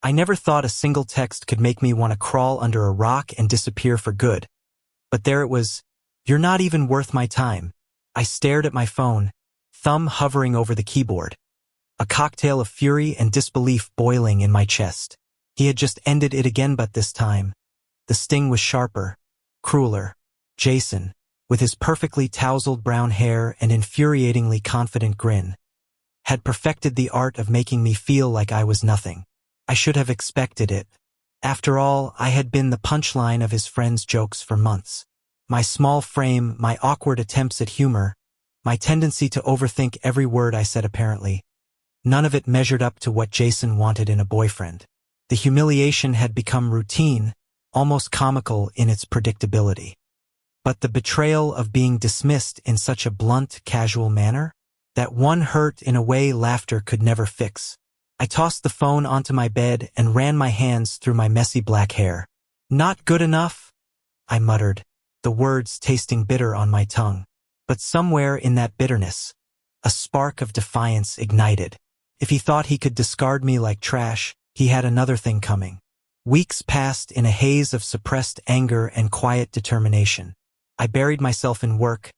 I never thought a single text could make me want to crawl under a rock and disappear for good. But there it was. "You're not even worth my time." I stared at my phone, thumb hovering over the keyboard, a cocktail of fury and disbelief boiling in my chest. He had just ended it again, but this time, the sting was sharper, crueler. Jason, with his perfectly tousled brown hair and infuriatingly confident grin, had perfected the art of making me feel like I was nothing. I should have expected it. After all, I had been the punchline of his friends' jokes for months. My small frame, my awkward attempts at humor, my tendency to overthink every word I said apparently, none of it measured up to what Jason wanted in a boyfriend. The humiliation had become routine, almost comical in its predictability. But the betrayal of being dismissed in such a blunt, casual manner? That one hurt in a way laughter could never fix. I tossed the phone onto my bed and ran my hands through my messy black hair. "Not good enough?" I muttered, the words tasting bitter on my tongue. But somewhere in that bitterness, a spark of defiance ignited. If he thought he could discard me like trash, he had another thing coming. Weeks passed in a haze of suppressed anger and quiet determination. I buried myself in work,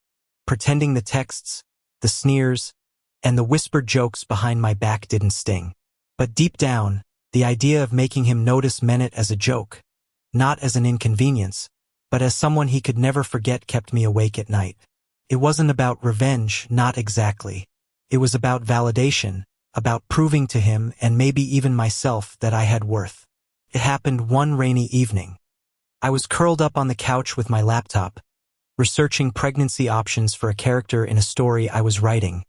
pretending the texts, the sneers, and the whispered jokes behind my back didn't sting. But deep down, the idea of making him notice meant it as a joke, not as an inconvenience, but as someone he could never forget kept me awake at night. It wasn't about revenge, not exactly. It was about validation, about proving to him and maybe even myself that I had worth. It happened one rainy evening. I was curled up on the couch with my laptop, researching pregnancy options for a character in a story I was writing,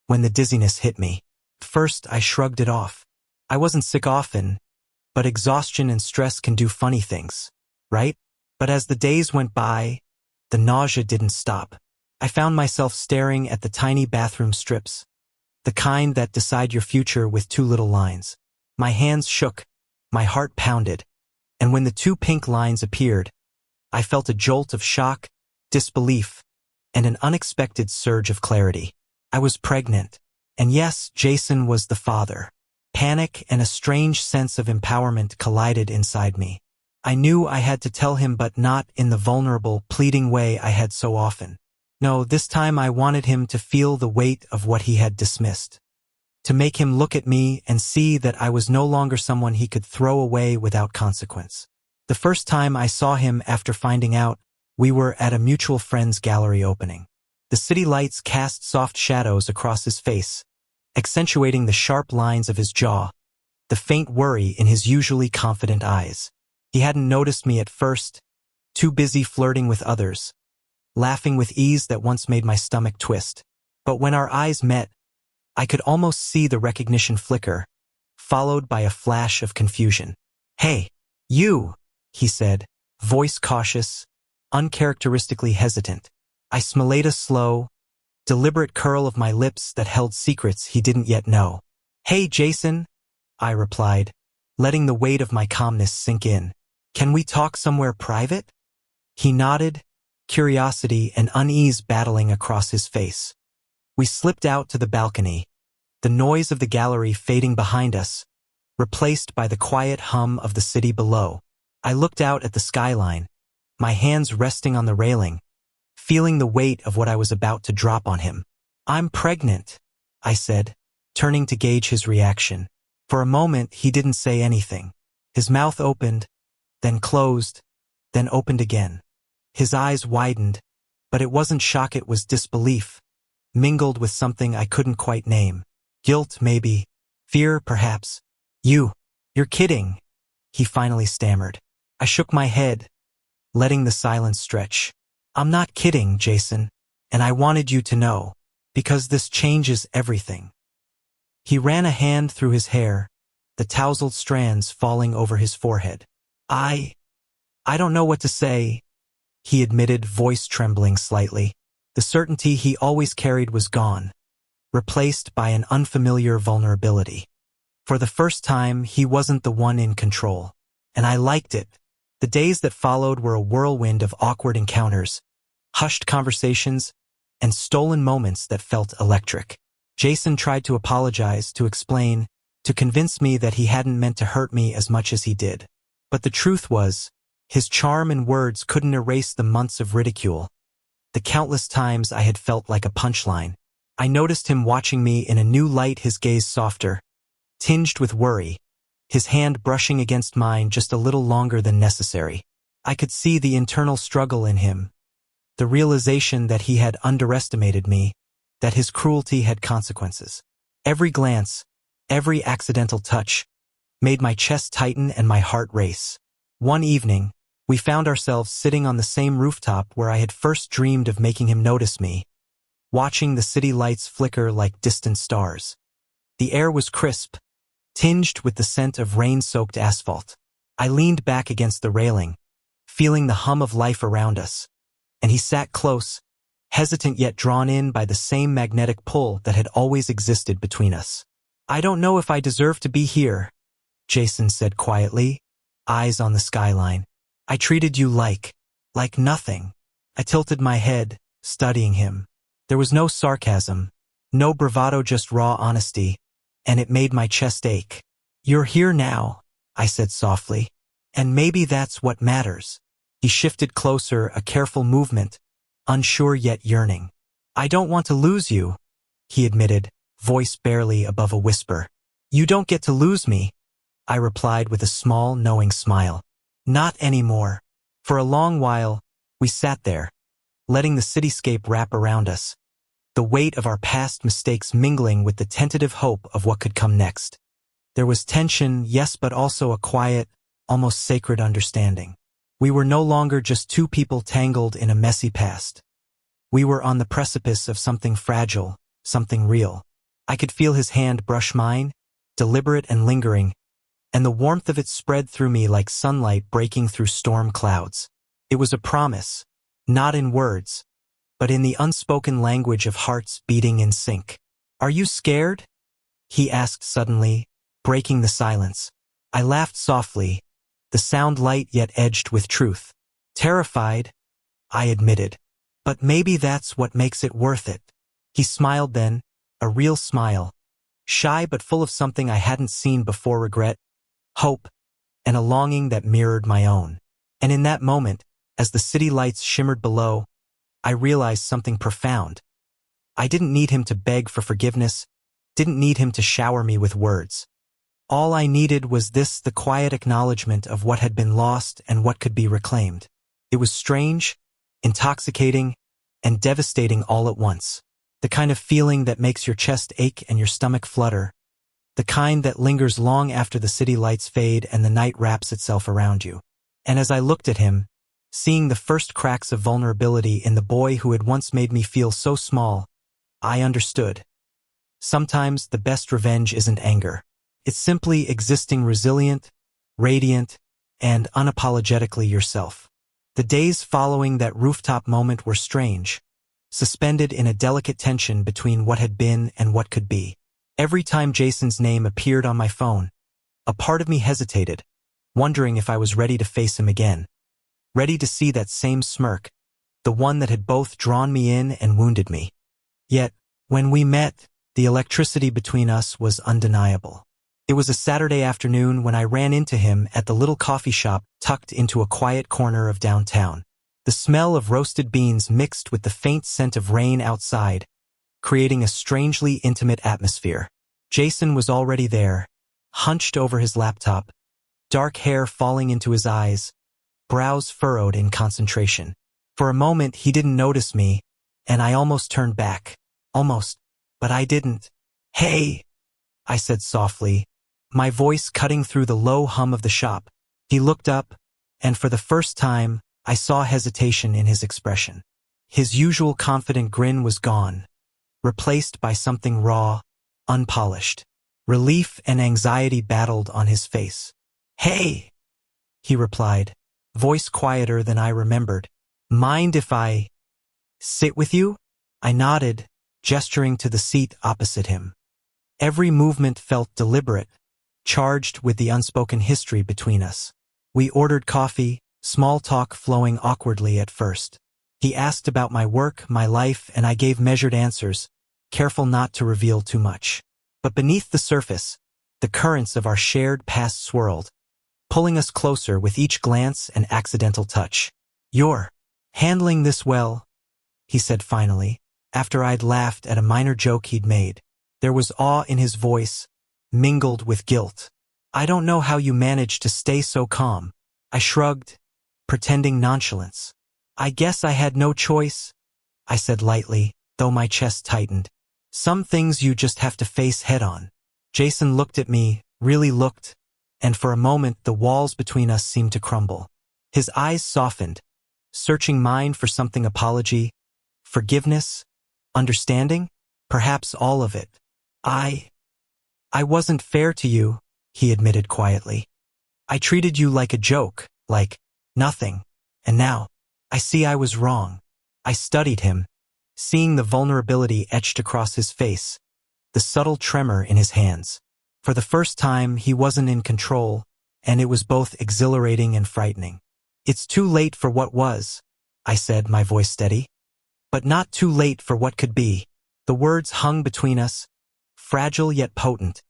when the dizziness hit me. First, I shrugged it off. I wasn't sick often, but exhaustion and stress can do funny things, right? But as the days went by, the nausea didn't stop. I found myself staring at the tiny bathroom strips, the kind that decide your future with 2 little lines. My hands shook, my heart pounded, and when the 2 pink lines appeared, I felt a jolt of shock, disbelief, and an unexpected surge of clarity. I was pregnant, and yes, Jason was the father. Panic and a strange sense of empowerment collided inside me. I knew I had to tell him, but not in the vulnerable, pleading way I had so often. No, this time I wanted him to feel the weight of what he had dismissed. To make him look at me and see that I was no longer someone he could throw away without consequence. The first time I saw him after finding out, we were at a mutual friend's gallery opening. The city lights cast soft shadows across his face, accentuating the sharp lines of his jaw, the faint worry in his usually confident eyes. He hadn't noticed me at first, too busy flirting with others, laughing with ease that once made my stomach twist. But when our eyes met, I could almost see the recognition flicker, followed by a flash of confusion. "Hey, you," he said, voice cautious, uncharacteristically hesitant. I smelled a slow, deliberate curl of my lips that held secrets he didn't yet know. "Hey, Jason," I replied, letting the weight of my calmness sink in. "Can we talk somewhere private?" He nodded, curiosity and unease battling across his face. We slipped out to the balcony, the noise of the gallery fading behind us, replaced by the quiet hum of the city below. I looked out at the skyline, my hands resting on the railing, feeling the weight of what I was about to drop on him. "I'm pregnant," I said, turning to gauge his reaction. For a moment, he didn't say anything. His mouth opened, then closed, then opened again. His eyes widened, but it wasn't shock, it was disbelief, mingled with something I couldn't quite name. Guilt, maybe. Fear, perhaps. You're kidding," he finally stammered. I shook my head, letting the silence stretch. "I'm not kidding, Jason, and I wanted you to know, because this changes everything." He ran a hand through his hair, the tousled strands falling over his forehead. I don't know what to say," he admitted, voice trembling slightly. The certainty he always carried was gone, replaced by an unfamiliar vulnerability. For the first time, he wasn't the one in control, and I liked it. The days that followed were a whirlwind of awkward encounters, hushed conversations, and stolen moments that felt electric. Jason tried to apologize, to explain, to convince me that he hadn't meant to hurt me as much as he did. But the truth was, his charm and words couldn't erase the months of ridicule, the countless times I had felt like a punchline. I noticed him watching me in a new light, his gaze softer, tinged with worry, his hand brushing against mine just a little longer than necessary. I could see the internal struggle in him, the realization that he had underestimated me, that his cruelty had consequences. Every glance, every accidental touch, made my chest tighten and my heart race. One evening, we found ourselves sitting on the same rooftop where I had first dreamed of making him notice me, watching the city lights flicker like distant stars. The air was crisp, tinged with the scent of rain-soaked asphalt. I leaned back against the railing, feeling the hum of life around us, and he sat close, hesitant yet drawn in by the same magnetic pull that had always existed between us. "I don't know if I deserve to be here," Jason said quietly, eyes on the skyline. "I treated you like nothing." I tilted my head, studying him. There was no sarcasm, no bravado, just raw honesty, and it made my chest ache. "You're here now," I said softly, "and maybe that's what matters." He shifted closer, a careful movement, unsure yet yearning. "I don't want to lose you," he admitted, voice barely above a whisper. "You don't get to lose me," I replied with a small, knowing smile. "Not anymore." For a long while, we sat there, letting the cityscape wrap around us, the weight of our past mistakes mingling with the tentative hope of what could come next. There was tension, yes, but also a quiet, almost sacred understanding. We were no longer just two people tangled in a messy past. We were on the precipice of something fragile, something real. I could feel his hand brush mine, deliberate and lingering, and the warmth of it spread through me like sunlight breaking through storm clouds. It was a promise, not in words, but in the unspoken language of hearts beating in sync. "Are you scared?" he asked suddenly, breaking the silence. I laughed softly, the sound light yet edged with truth. "Terrified," I admitted, "but maybe that's what makes it worth it." He smiled then, a real smile, shy but full of something I hadn't seen before: regret, hope, and a longing that mirrored my own. And in that moment, as the city lights shimmered below, I realized something profound. I didn't need him to beg for forgiveness, didn't need him to shower me with words. All I needed was this, the quiet acknowledgement of what had been lost and what could be reclaimed. It was strange, intoxicating, and devastating all at once. The kind of feeling that makes your chest ache and your stomach flutter. The kind that lingers long after the city lights fade and the night wraps itself around you. And as I looked at him, seeing the first cracks of vulnerability in the boy who had once made me feel so small, I understood. Sometimes the best revenge isn't anger. It's simply existing resilient, radiant, and unapologetically yourself. The days following that rooftop moment were strange, suspended in a delicate tension between what had been and what could be. Every time Jason's name appeared on my phone, a part of me hesitated, wondering if I was ready to face him again, ready to see that same smirk, the one that had both drawn me in and wounded me. Yet, when we met, the electricity between us was undeniable. It was a Saturday afternoon when I ran into him at the little coffee shop tucked into a quiet corner of downtown. The smell of roasted beans mixed with the faint scent of rain outside, creating a strangely intimate atmosphere. Jason was already there, hunched over his laptop, dark hair falling into his eyes, brows furrowed in concentration. For a moment he didn't notice me, and I almost turned back. Almost, but I didn't. "Hey," I said softly, my voice cutting through the low hum of the shop. He looked up, and for the first time, I saw hesitation in his expression. His usual confident grin was gone, replaced by something raw, unpolished. Relief and anxiety battled on his face. "Hey," he replied, voice quieter than I remembered. "Mind if I sit with you?" I nodded, gesturing to the seat opposite him. Every movement felt deliberate, charged with the unspoken history between us. We ordered coffee, small talk flowing awkwardly at first. He asked about my work, my life, and I gave measured answers, careful not to reveal too much. But beneath the surface, The currents of our shared past swirled, pulling us closer with each glance and accidental touch. "You're handling this well," he said finally, after I'd laughed at a minor joke he'd made. There was awe in his voice, mingled with guilt. "I don't know how you managed to stay so calm." I shrugged, pretending nonchalance. "I guess I had no choice," I said lightly, though my chest tightened. "Some things you just have to face head-on." Jason looked at me, really looked, and for a moment the walls between us seemed to crumble. His eyes softened, searching mine for something: apology, forgiveness, understanding, perhaps all of it. I wasn't fair to you," he admitted quietly. "I treated you like a joke, like nothing. And now, I see I was wrong." I studied him, seeing the vulnerability etched across his face, the subtle tremor in his hands. For the first time, he wasn't in control, and it was both exhilarating and frightening. "It's too late for what was," I said, my voice steady. "But not too late for what could be." The words hung between us, fragile yet potent,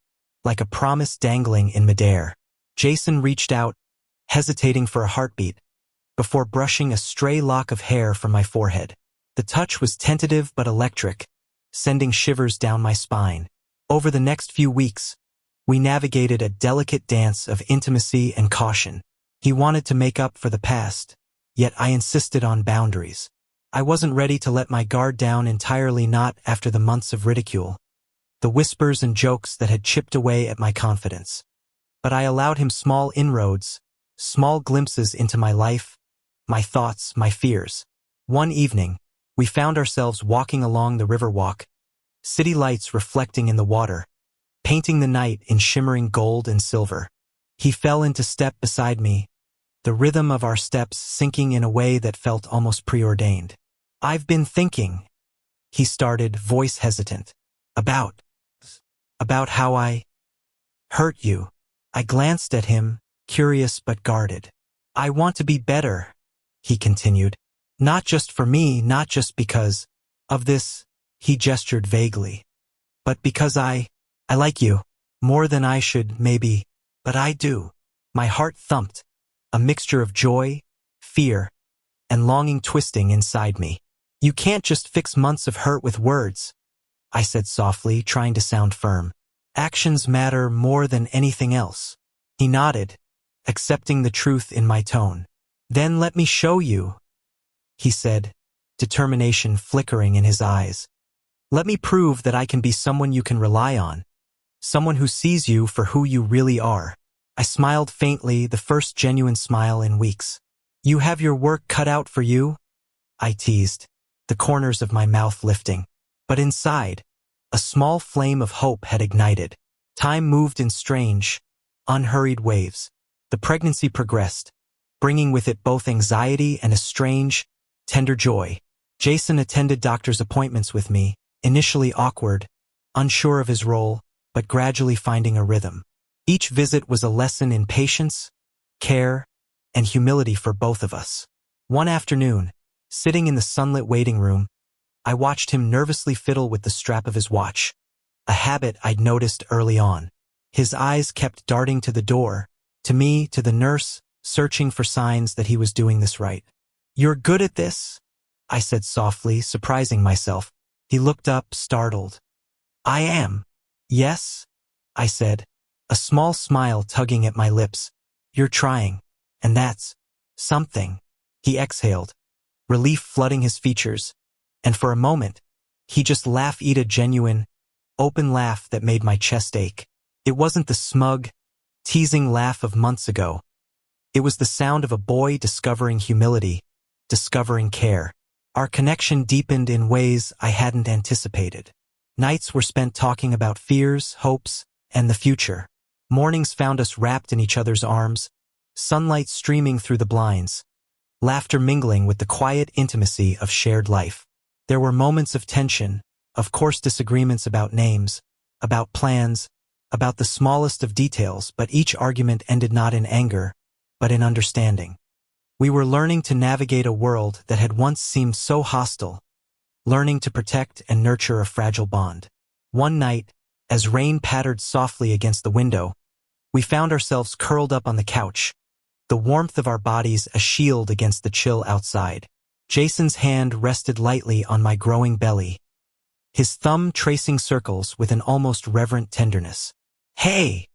like a promise dangling in midair. Jason reached out, hesitating for a heartbeat, before brushing a stray lock of hair from my forehead. The touch was tentative but electric, sending shivers down my spine. Over the next few weeks, we navigated a delicate dance of intimacy and caution. He wanted to make up for the past, yet I insisted on boundaries. I wasn't ready to let my guard down entirely, not after the months of ridicule, the whispers and jokes that had chipped away at my confidence. But I allowed him small inroads, small glimpses into my life, my thoughts, my fears. One evening, we found ourselves walking along the riverwalk, city lights reflecting in the water, painting the night in shimmering gold and silver. He fell into step beside me, the rhythm of our steps syncing in a way that felt almost preordained. "I've been thinking," he started, voice hesitant, about how I hurt you." I glanced at him, curious but guarded. "I want to be better," he continued. "Not just for me, not just because of this," he gestured vaguely, "but because I like you more than I should, maybe, but I do." My heart thumped, a mixture of joy, fear, and longing twisting inside me. "You can't just fix months of hurt with words," I said softly, trying to sound firm. "Actions matter more than anything else." He nodded, accepting the truth in my tone. "Then let me show you," he said, determination flickering in his eyes. "Let me prove that I can be someone you can rely on, someone who sees you for who you really are." I smiled faintly, the first genuine smile in weeks. "You have your work cut out for you," I teased, the corners of my mouth lifting. But inside, a small flame of hope had ignited. Time moved in strange, unhurried waves. The pregnancy progressed, bringing with it both anxiety and a strange, tender joy. Jason attended doctor's appointments with me, initially awkward, unsure of his role, but gradually finding a rhythm. Each visit was a lesson in patience, care, and humility for both of us. One afternoon, sitting in the sunlit waiting room, I watched him nervously fiddle with the strap of his watch, a habit I'd noticed early on. His eyes kept darting to the door, to me, to the nurse, searching for signs that he was doing this right. "You're good at this?" I said softly, surprising myself. He looked up, startled. "I am." "Yes," I said, a small smile tugging at my lips. "You're trying, and that's something." He exhaled, relief flooding his features, and for a moment, he just laughed, a genuine, open laugh that made my chest ache. It wasn't the smug, teasing laugh of months ago. It was the sound of a boy discovering humility, discovering care. Our connection deepened in ways I hadn't anticipated. Nights were spent talking about fears, hopes, and the future. Mornings found us wrapped in each other's arms, sunlight streaming through the blinds, laughter mingling with the quiet intimacy of shared life. There were moments of tension, of course, disagreements about names, about plans, about the smallest of details, but each argument ended not in anger, but in understanding. We were learning to navigate a world that had once seemed so hostile, learning to protect and nurture a fragile bond. One night, As rain pattered softly against the window, we found ourselves curled up on the couch, the warmth of our bodies a shield against the chill outside. Jason's hand rested lightly on my growing belly, his thumb tracing circles with an almost reverent tenderness. "Hey,"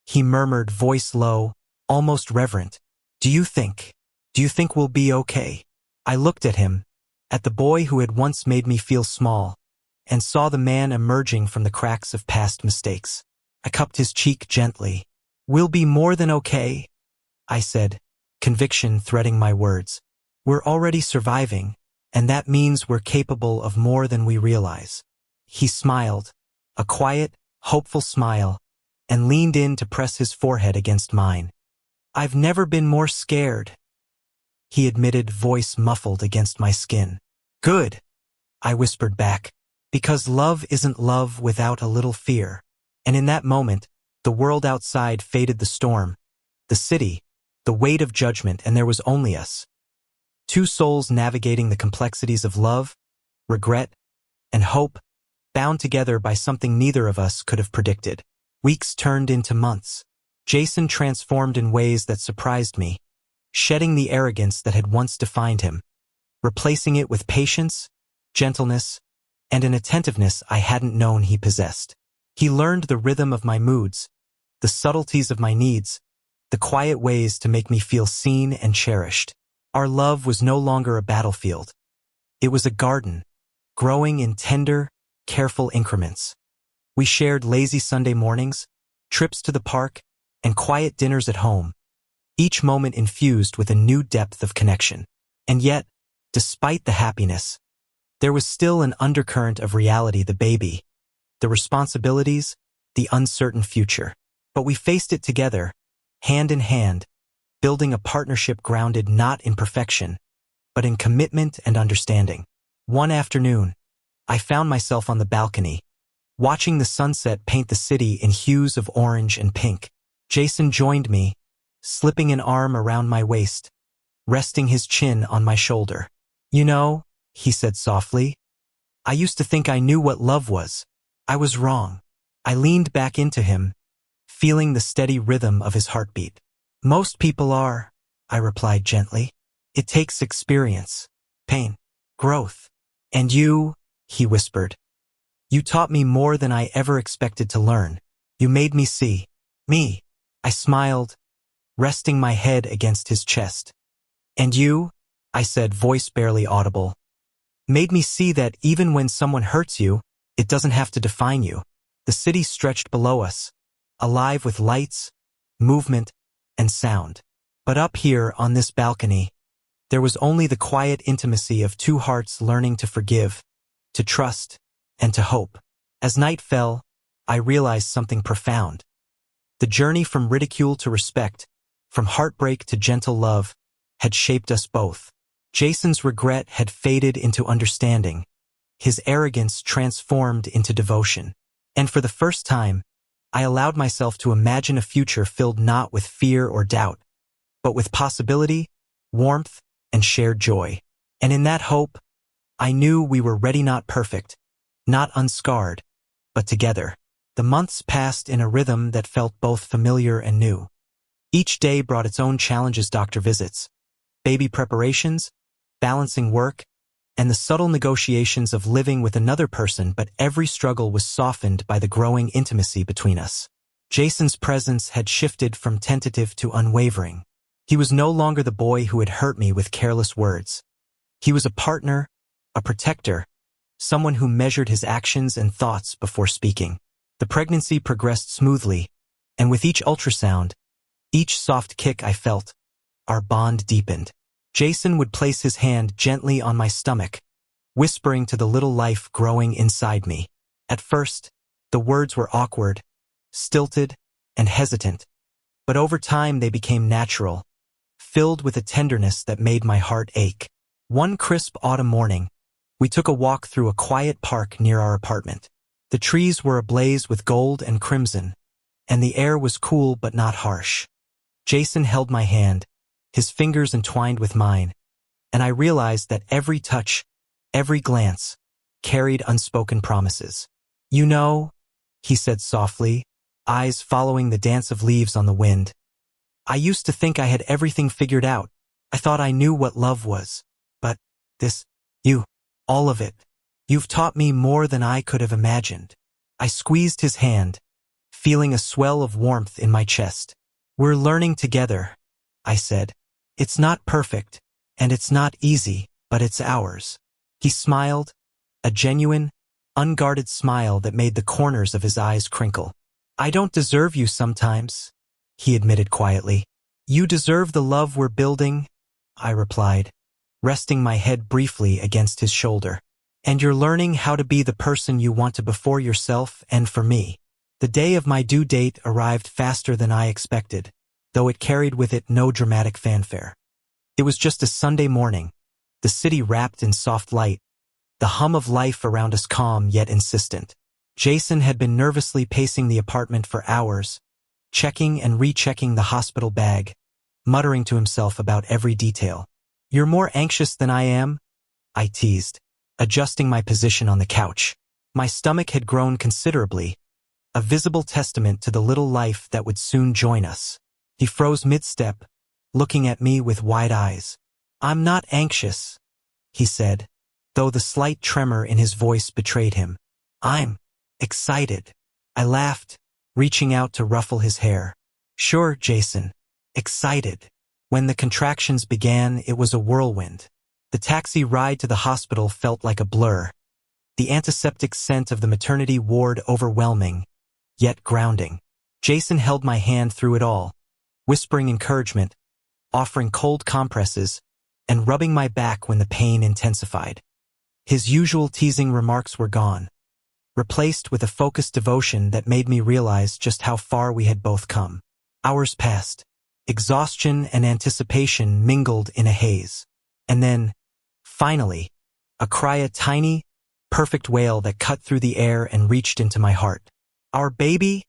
he murmured, voice low, almost reverent. Do you think we'll be okay?" I looked at him, at the boy who had once made me feel small, and saw the man emerging from the cracks of past mistakes. I cupped his cheek gently. "We'll be more than okay," I said, conviction threading my words. "We're already surviving, and that means we're capable of more than we realize." He smiled, a quiet, hopeful smile, and leaned in to press his forehead against mine. "I've never been more scared," he admitted, voice muffled against my skin. "Good," I whispered back, "because love isn't love without a little fear." And in that moment, the world outside faded, the storm, the city, the weight of judgment, and there was only us. Two souls navigating the complexities of love, regret, and hope, bound together by something neither of us could have predicted. Weeks turned into months. Jason transformed in ways that surprised me, shedding the arrogance that had once defined him, replacing it with patience, gentleness, and an attentiveness I hadn't known he possessed. He learned the rhythm of my moods, the subtleties of my needs, the quiet ways to make me feel seen and cherished. Our love was no longer a battlefield. It was a garden, growing in tender, careful increments. We shared lazy Sunday mornings, trips to the park, and quiet dinners at home, each moment infused with a new depth of connection. And yet, despite the happiness, there was still an undercurrent of reality: the baby, the responsibilities, the uncertain future. But we faced it together, hand in hand, building a partnership grounded not in perfection, but in commitment and understanding. One afternoon, I found myself on the balcony, watching the sunset paint the city in hues of orange and pink. Jason joined me, slipping an arm around my waist, resting his chin on my shoulder. "You know," he said softly, "I used to think I knew what love was. I was wrong." I leaned back into him, feeling the steady rhythm of his heartbeat. "Most people are," I replied gently. "It takes experience, pain, growth. And you," he whispered, "you taught me more than I ever expected to learn. You made me see me." I smiled, resting my head against his chest. "And you," I said, voice barely audible, "made me see that even when someone hurts you, it doesn't have to define you." The city stretched below us, alive with lights, movement, and sound. But up here on this balcony, there was only the quiet intimacy of two hearts learning to forgive, to trust, and to hope. As night fell, I realized something profound. The journey from ridicule to respect, from heartbreak to gentle love, had shaped us both. Jason's regret had faded into understanding, his arrogance transformed into devotion. And for the first time, I allowed myself to imagine a future filled not with fear or doubt, but with possibility, warmth, and shared joy. And in that hope, I knew we were ready, not perfect, not unscarred, but together. The months passed in a rhythm that felt both familiar and new. Each day brought its own challenges: doctor visits, baby preparations, balancing work, and the subtle negotiations of living with another person, but every struggle was softened by the growing intimacy between us. Jason's presence had shifted from tentative to unwavering. He was no longer the boy who had hurt me with careless words. He was a partner, a protector, someone who measured his actions and thoughts before speaking. The pregnancy progressed smoothly, and with each ultrasound, each soft kick I felt, our bond deepened. Jason would place his hand gently on my stomach, whispering to the little life growing inside me. At first, the words were awkward, stilted, and hesitant, but over time they became natural, filled with a tenderness that made my heart ache. One crisp autumn morning, we took a walk through a quiet park near our apartment. The trees were ablaze with gold and crimson, and the air was cool but not harsh. Jason held my hand, his fingers entwined with mine, and I realized that every touch, every glance, carried unspoken promises. "You know," he said softly, eyes following the dance of leaves on the wind. I used to think I had everything figured out. I thought I knew what love was. But this, all of it. You've taught me more than I could have imagined. I squeezed his hand, feeling a swell of warmth in my chest. We're learning together, I said. It's not perfect, and it's not easy, but it's ours. He smiled, a genuine, unguarded smile that made the corners of his eyes crinkle. I don't deserve you sometimes, he admitted quietly. You deserve the love we're building, I replied, resting my head briefly against his shoulder. And you're learning how to be the person you want to be for yourself and for me. The day of my due date arrived faster than I expected, though it carried with it no dramatic fanfare. It was just a Sunday morning, the city wrapped in soft light, the hum of life around us calm yet insistent. Jason had been nervously pacing the apartment for hours, checking and rechecking the hospital bag, muttering to himself about every detail. You're more anxious than I am, I teased, adjusting my position on the couch. My stomach had grown considerably, a visible testament to the little life that would soon join us. He froze mid-step, looking at me with wide eyes. I'm not anxious, he said, though the slight tremor in his voice betrayed him. I'm excited. I laughed, reaching out to ruffle his hair. Sure, Jason. Excited. When the contractions began, it was a whirlwind. The taxi ride to the hospital felt like a blur. The antiseptic scent of the maternity ward overwhelming, yet grounding. Jason held my hand through it all, whispering encouragement, offering cold compresses, and rubbing my back when the pain intensified. His usual teasing remarks were gone, replaced with a focused devotion that made me realize just how far we had both come. Hours passed. Exhaustion and anticipation mingled in a haze. And then, finally, a tiny, perfect wail that cut through the air and reached into my heart. Our baby?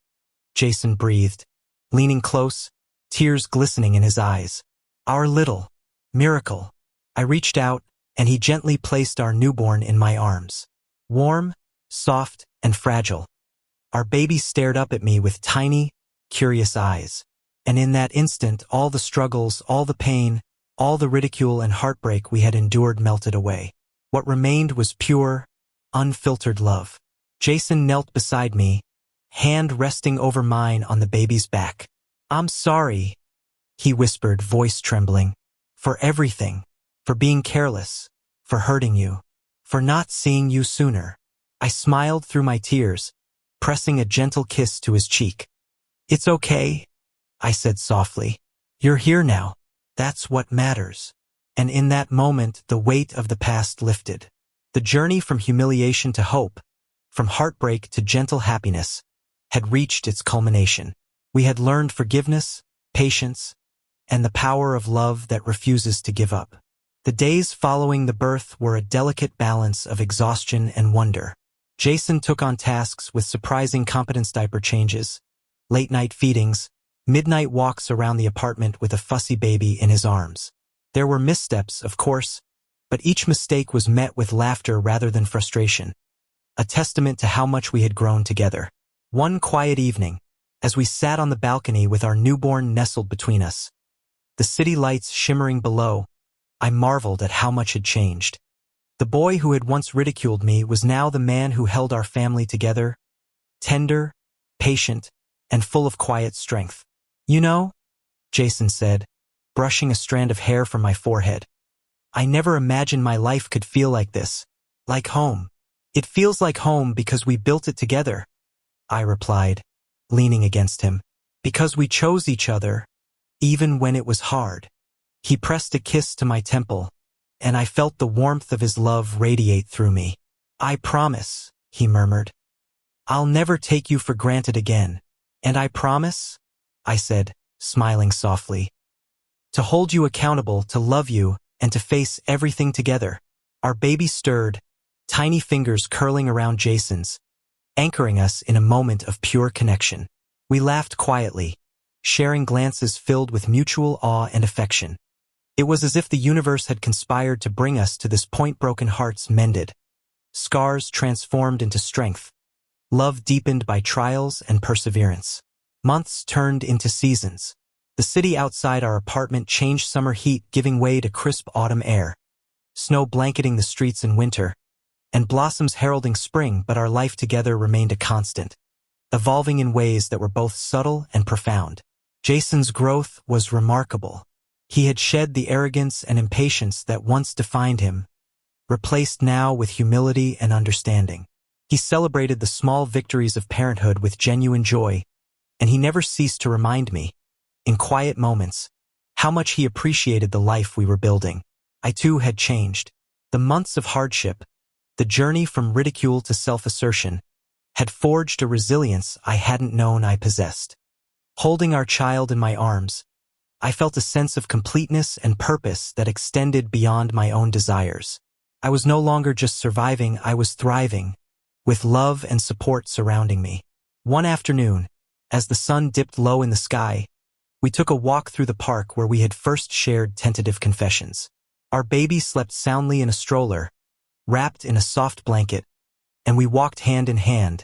Jason breathed, leaning close, tears glistening in his eyes. Our little miracle. I reached out, and he gently placed our newborn in my arms. Warm, soft, and fragile. Our baby stared up at me with tiny, curious eyes. And in that instant, all the struggles, all the pain, all the ridicule and heartbreak we had endured melted away. What remained was pure, unfiltered love. Jason knelt beside me, hand resting over mine on the baby's back. I'm sorry, he whispered, voice trembling. For everything. For being careless. For hurting you. For not seeing you sooner. I smiled through my tears, pressing a gentle kiss to his cheek. It's okay, I said softly. You're here now. That's what matters. And in that moment, the weight of the past lifted. The journey from humiliation to hope, from heartbreak to gentle happiness, had reached its culmination. We had learned forgiveness, patience, and the power of love that refuses to give up. The days following the birth were a delicate balance of exhaustion and wonder. Jason took on tasks with surprising competence: diaper changes, late-night feedings, midnight walks around the apartment with a fussy baby in his arms. There were missteps, of course, but each mistake was met with laughter rather than frustration, a testament to how much we had grown together. One quiet evening, as we sat on the balcony with our newborn nestled between us, the city lights shimmering below, I marveled at how much had changed. The boy who had once ridiculed me was now the man who held our family together, tender, patient, and full of quiet strength. You know, Jason said, brushing a strand of hair from my forehead, I never imagined my life could feel like this, like home. It feels like home because we built it together, I replied, leaning against him. Because we chose each other, even when it was hard. He pressed a kiss to my temple, and I felt the warmth of his love radiate through me. I promise, he murmured. I'll never take you for granted again. And I promise, I said, smiling softly, to hold you accountable, to love you, and to face everything together. Our baby stirred, tiny fingers curling around Jason's, anchoring us in a moment of pure connection. We laughed quietly, sharing glances filled with mutual awe and affection. It was as if the universe had conspired to bring us to this point, broken hearts mended, scars transformed into strength, Love deepened by trials and perseverance. Months turned into seasons. The city outside our apartment changed summer heat, giving way to crisp autumn air, snow blanketing the streets in winter, and blossoms heralding spring, but our life together remained a constant, evolving in ways that were both subtle and profound. Jason's growth was remarkable. He had shed the arrogance and impatience that once defined him, replaced now with humility and understanding. He celebrated the small victories of parenthood with genuine joy, and he never ceased to remind me, in quiet moments, how much he appreciated the life we were building. I too had changed. The months of hardship, the journey from ridicule to self-assertion, had forged a resilience I hadn't known I possessed. Holding our child in my arms, I felt a sense of completeness and purpose that extended beyond my own desires. I was no longer just surviving, I was thriving, with love and support surrounding me. One afternoon, as the sun dipped low in the sky, we took a walk through the park where we had first shared tentative confessions. Our baby slept soundly in a stroller, wrapped in a soft blanket, and we walked hand in hand,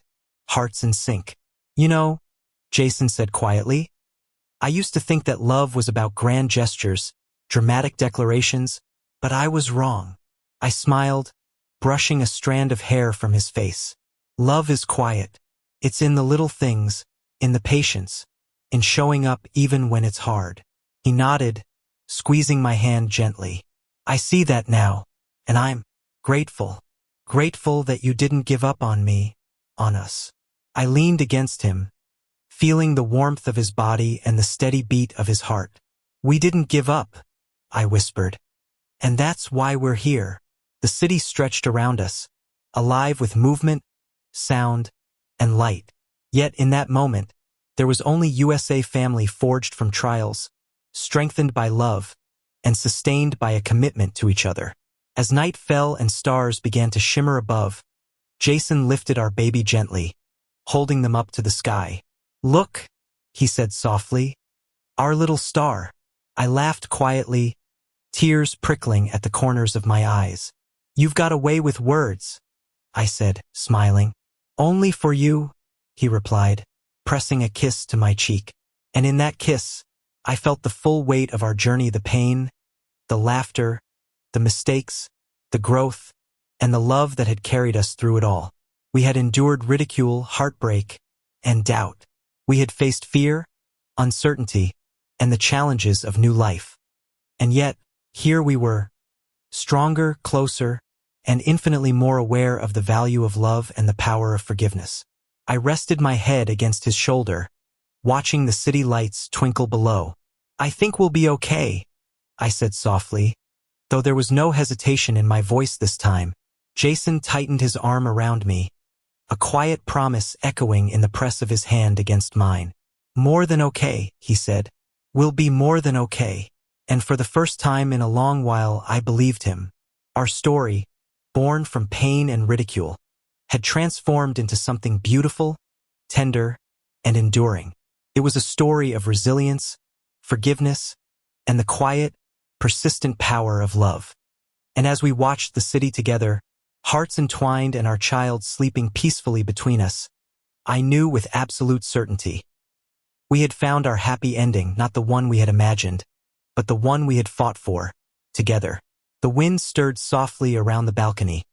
hearts in sync. "You know," Jason said quietly, "I used to think that love was about grand gestures, dramatic declarations, but I was wrong." I smiled, brushing a strand of hair from his face. "Love is quiet. It's in the little things, in the patience, in showing up even when it's hard." He nodded, squeezing my hand gently. "I see that now, and I'm grateful. Grateful that you didn't give up on me, on us." I leaned against him, feeling the warmth of his body and the steady beat of his heart. "We didn't give up," I whispered. "And that's why we're here." The city stretched around us, alive with movement, sound, and light. Yet in that moment, there was only USA family forged from trials, strengthened by love, and sustained by a commitment to each other. As night fell and stars began to shimmer above, Jason lifted our baby gently, holding them up to the sky. "Look," he said softly, "our little star." I laughed quietly, tears prickling at the corners of my eyes. "You've got a way with words," I said, smiling. "Only for you," he replied, pressing a kiss to my cheek. And in that kiss, I felt the full weight of our journey, the pain, the laughter, the mistakes, the growth, and the love that had carried us through it all. We had endured ridicule, heartbreak, and doubt. We had faced fear, uncertainty, and the challenges of new life. And yet, here we were, stronger, closer, and infinitely more aware of the value of love and the power of forgiveness. I rested my head against his shoulder, watching the city lights twinkle below. "I think we'll be okay," I said softly, though there was no hesitation in my voice this time. Jason tightened his arm around me, a quiet promise echoing in the press of his hand against mine. "More than okay," he said. "We'll be more than okay." And for the first time in a long while, I believed him. Our story, born from pain and ridicule, had transformed into something beautiful, tender, and enduring. It was a story of resilience, forgiveness, and the quiet, persistent power of love. And as we watched the city together, hearts entwined and our child sleeping peacefully between us, I knew with absolute certainty. We had found our happy ending, not the one we had imagined, but the one we had fought for, together. The wind stirred softly around the balcony,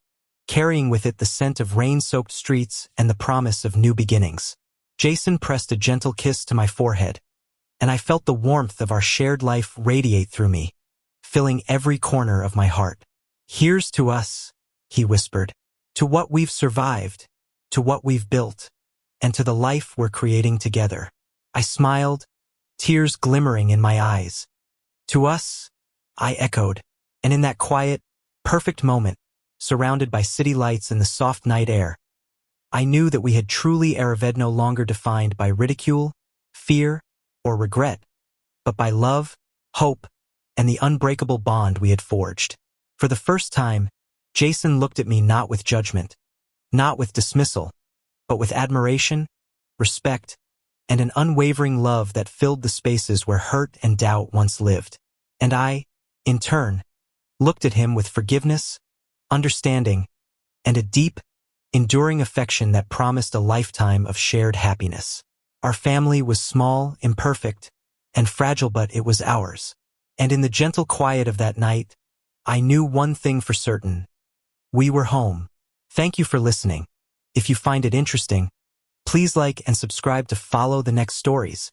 carrying with it the scent of rain-soaked streets and the promise of new beginnings. Jason pressed a gentle kiss to my forehead, and I felt the warmth of our shared life radiate through me, filling every corner of my heart. "Here's to us," he whispered, "to what we've survived, to what we've built, and to the life we're creating together." I smiled, tears glimmering in my eyes. "To us," I echoed, and in that quiet, perfect moment, surrounded by city lights and the soft night air, I knew that we had truly arrived, no longer defined by ridicule, fear, or regret, but by love, hope, and the unbreakable bond we had forged. For the first time, Jason looked at me not with judgment, not with dismissal, but with admiration, respect, and an unwavering love that filled the spaces where hurt and doubt once lived. And I, in turn, looked at him with forgiveness, understanding, and a deep, enduring affection that promised a lifetime of shared happiness. Our family was small, imperfect, and fragile, but it was ours. And in the gentle quiet of that night, I knew one thing for certain. We were home. Thank you for listening. If you find it interesting, please like and subscribe to follow the next stories.